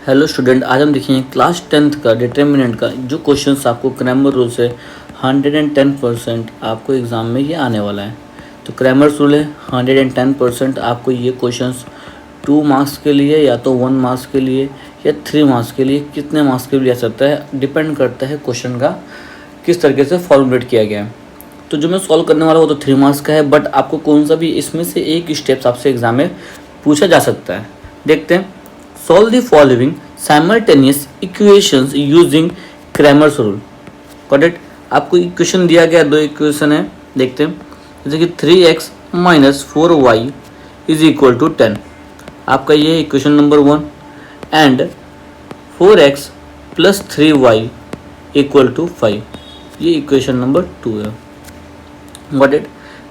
Hello student, आज हम देखेंगे क्लास 10th का डिटर्मिनेंट का जो क्वेश्चंस आपको क्रैमर रूल से 110% आपको एग्ज़ाम में ये आने वाला है। तो क्रैमर रूल है 110% आपको ये क्वेश्चंस 2 मार्क्स के लिए या तो 1 मार्क्स के लिए या 3 मार्क्स के लिए कितने मार्क्स के लिए आ सकता है, डिपेंड करता है क्वेश्चन का किस तरीके से फॉर्मुलेट किया गया है। तो जो मैं सॉल्व करने वाला वो तो 3 मार्क्स का है, बट आपको कौन सा भी इसमें से एक स्टेप्स आपसे एग्जाम में पूछा जा सकता है। देखते हैं। Solve the following simultaneous equations using Cramer's rule. Got it. आपको इक्वेशन दिया गया, दो इक्वेशन है, देखते हैं। जैसे कि 3x minus 4y is equal to 10, आपका ये equation number 1, and 4x plus 3y equal to 5, ये इक्वेशन नंबर 2 है। Got it.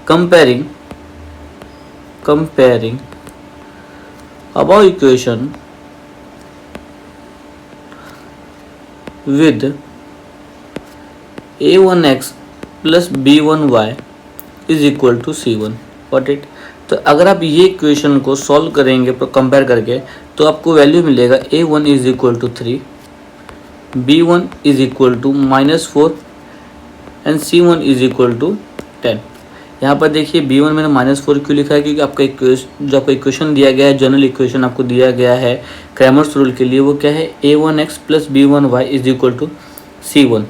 Comparing above equation with a1x plus b1y is equal to c1। What it. तो अगर आप ये equation को solve करेंगे कंपेयर करके तो आपको वैल्यू मिलेगा a1 is equal to 3, b1 is equal to -4 and c1 is equal to 10। यहाँ पर देखिए b1 मैंने -4 क्यों लिखा है, क्योंकि आपका जो आपका इक्वेशन दिया गया है, जनरल इक्वेशन आपको दिया गया है क्रैमर्स रूल के लिए, वो क्या है a1x plus b1y is equal to c1।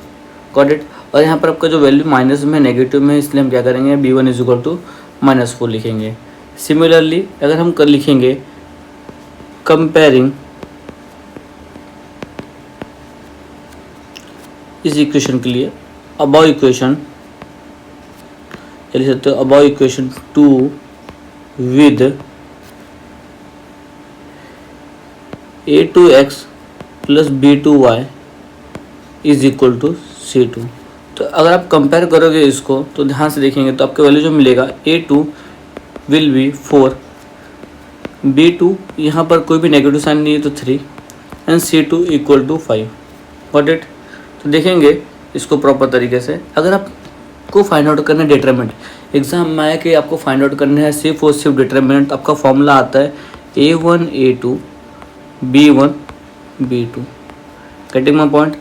Got it. और यहाँ पर आपका जो वैल्यू माइनस में नेगेटिव में, इसलिए हम क्या करेंगे b1 इज इक्वल टू -4 लिखेंगे। सिमिलरली अगर हम कर लिखेंगे कंपेयरिंग इस इक्वेशन के लिए अबाउ इक्वेशन, लिख सकते हो above equation 2 with a2x plus b2y is equal to c2। तो अगर आप कंपेयर करोगे इसको तो ध्यान से देखेंगे तो आपका वैल्यू जो मिलेगा a2 विल बी 4, b2 यहाँ पर कोई भी नेगेटिव साइन नहीं है तो 3, and c2 equal to 5। Got it. तो देखेंगे इसको प्रॉपर तरीके से। अगर आपको फाइंड आउट करना है डिटरमिनेंट, एग्जाम में आया कि आपको फाइंड आउट करना है सिर्फ और सिर्फ डिटरमिनेंट, आपका फॉर्मूला आता है a1 a2 b1 b2। Getting my point.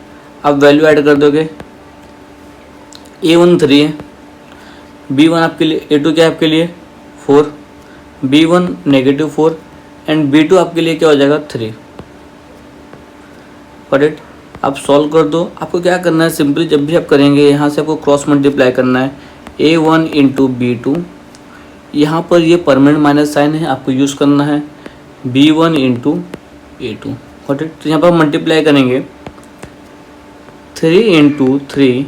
आप वैल्यू ऐड कर दोगे, a1 3 है, b1 आपके लिए, a2 क्या है आपके लिए 4, b1 -4 एंड b2 आपके लिए क्या हो जाएगा 3। Got it. आप सॉल्व कर दो। आपको क्या करना है, सिंपली जब भी आप करेंगे यहाँ से आपको क्रॉस मल्टीप्लाई करना है a1 इंटू b2, यहाँ पर ये परमानेंट माइनस साइन है, आपको यूज़ करना है b1 into a2। Got it. तो यहाँ पर मल्टीप्लाई करेंगे 3 इंटू 3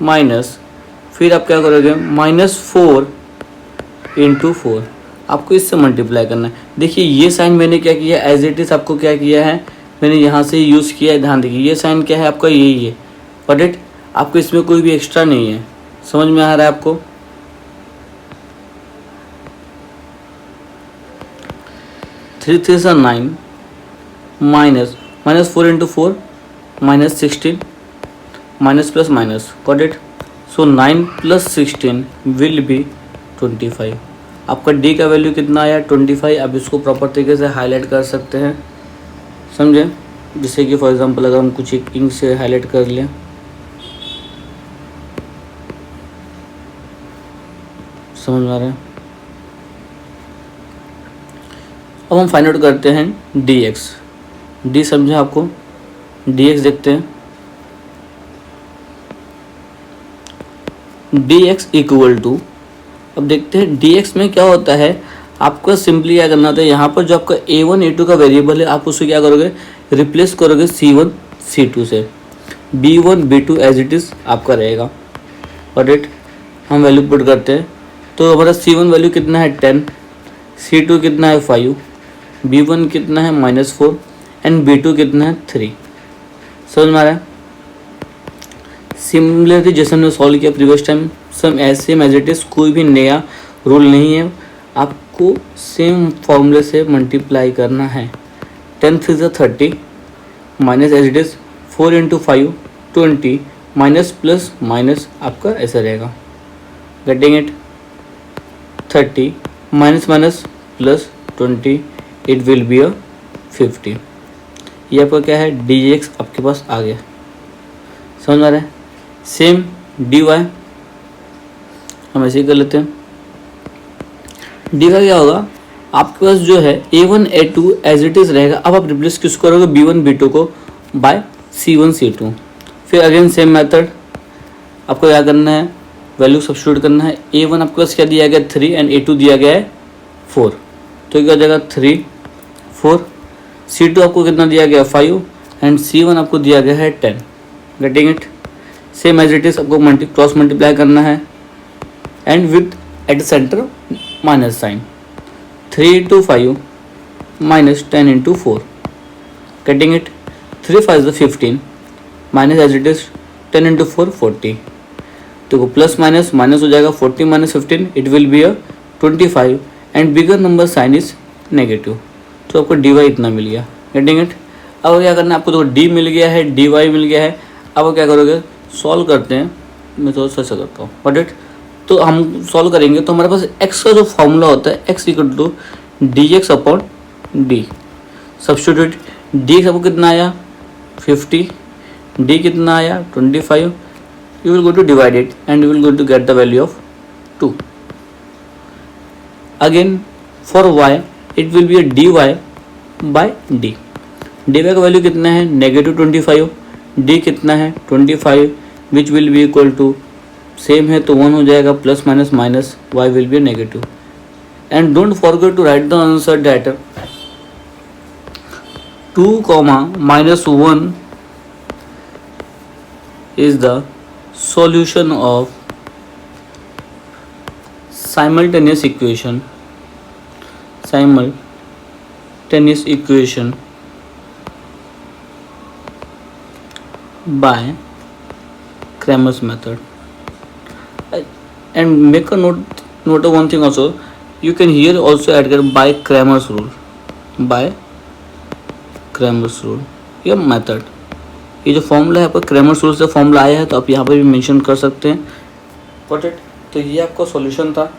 माइनस, फिर आप क्या करोगे -4 इंटू 4, आपको इससे मल्टीप्लाई करना है। देखिए ये साइन मैंने क्या किया, एज इट इज़ आपको क्या किया है, मैंने यहाँ से यूज़ किया है। ध्यान देखिए ये साइन क्या है आपका, यही है। Got it. आपको इसमें कोई भी एक्स्ट्रा नहीं है। समझ में आ रहा है आपको। 3 3 से 9 -4 into 4 -16 minus plus minus. Got it. So 9 plus 16 will be 25। आपका डी का वैल्यू कितना आया 25। अब इसको प्रॉपर तरीके से हाईलाइट कर सकते हैं, समझे। जैसे कि फॉर एग्जांपल अगर हम कुछ एक इंक से हाईलाइट कर लें, समझ में आ रहा है। अब हम फाइंड आउट करते हैं dx। डी समझे आपको, dx देखते हैं। dx इक्वल टू, अब देखते हैं dx में क्या होता है। आपको सिंपली क्या करना होता है, यहाँ पर जो आपका a1 a2 का वेरिएबल है, आप उसको क्या करोगे, रिप्लेस करोगे c1 c2 से, b1 b2 as it is आपका रहेगा। और इट हम वैल्यू पुट करते हैं तो हमारा c1 वैल्यू कितना है 10, c2 कितना है 5, b1 कितना है -4 एंड b2 कितना है 3। समझ में आ रहा है। सिमिलरली जैसे हमने सॉल्व किया previous time, same as it is, कोई भी नया रूल नहीं है। आपको सेम फॉर्मूले से मल्टीप्लाई करना है। 10 3 से 30 minus as it is 4 into 5 20 minus plus minus आपका ऐसा रहेगा। Getting it. 30 minus minus plus 20, it will be a 50। ये आपका क्या है dx आपके पास आ गया, समझ में आ रहा है। सेम dy हम ऐसे ही कर लेते हैं। dy क्या होगा आपके पास जो है a1 a2 as it is रहेगा। अब आप रिप्लेस किसको करोगे b1 b2 को बाय c1 c2। फिर अगेन सेम मेथड आपको क्या करना है, वैल्यू सब्स्टिट्यूट करना है। a1 आपके पास क्या दिया गया 3 एंड a2 दिया गया है 4, तो क्या हो जाएगा 3 4। c2 आपको कितना दिया गया 5 एंड c1 आपको दिया गया है 10। Getting it. Same as it is आपको क्रॉस मल्टीप्लाई करना है and with at the centre minus sign. 3 into 5 minus 10 into 4. Getting it? 3 5 is 15 minus as it is 10 into 4 40. तो प्लस माइनस माइनस हो जाएगा 40 minus 15 it will be a 25 and bigger number sign is negative. तो आपको dy इतना मिल गया। Getting it. अब क्या करना है आपको, तो d मिल गया है dy मिल गया है। अब क्या करोगे सॉल्व करते हैं, मैं थोड़ा सा करता हूँ बट इट। तो हम सॉल्व करेंगे तो हमारे पास x का जो फॉर्मूला होता है x equal to dx upon D. Substitute dx आपको कितना आया 50, d कितना आया 25। You will go to divide it and you will go to get the value of 2। Again for y it will be a dy by d। dy का value कितना है -25, d कितना है 25 which will be equal to same है तो 1 हो जाएगा plus minus minus y will be negative. And don't forget to write the answer that 2, -1 is the solution of simultaneous equation by Cramer's method. And make a note of one thing also, you can here also add by Cramer's rule, या method. ये जो formula है आपका Cramer's rule से formula आया है तो आप यहाँ पर भी मेंशन कर सकते हैं। Got it. तो ये आपका सॉल्यूशन था,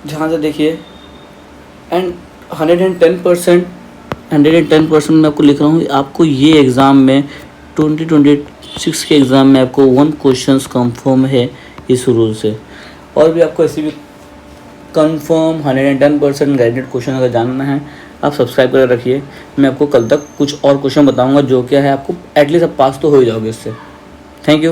जहाँ से देखिए एंड 110% मैं आपको लिख रहा हूँ। आपको ये एग्ज़ाम में 2026 के एग्ज़ाम में आपको 1 क्वेश्चंस कंफर्म है इस रूल से। और भी आपको ऐसी भी कंफर्म 110% गाइडेड क्वेश्चन अगर जानना है आप सब्सक्राइब कर रखिए। मैं आपको कल तक कुछ और क्वेश्चन बताऊंगा जो क्या है, आपको एटलीस्ट आप पास तो हो ही जाओगे इससे। Thank you.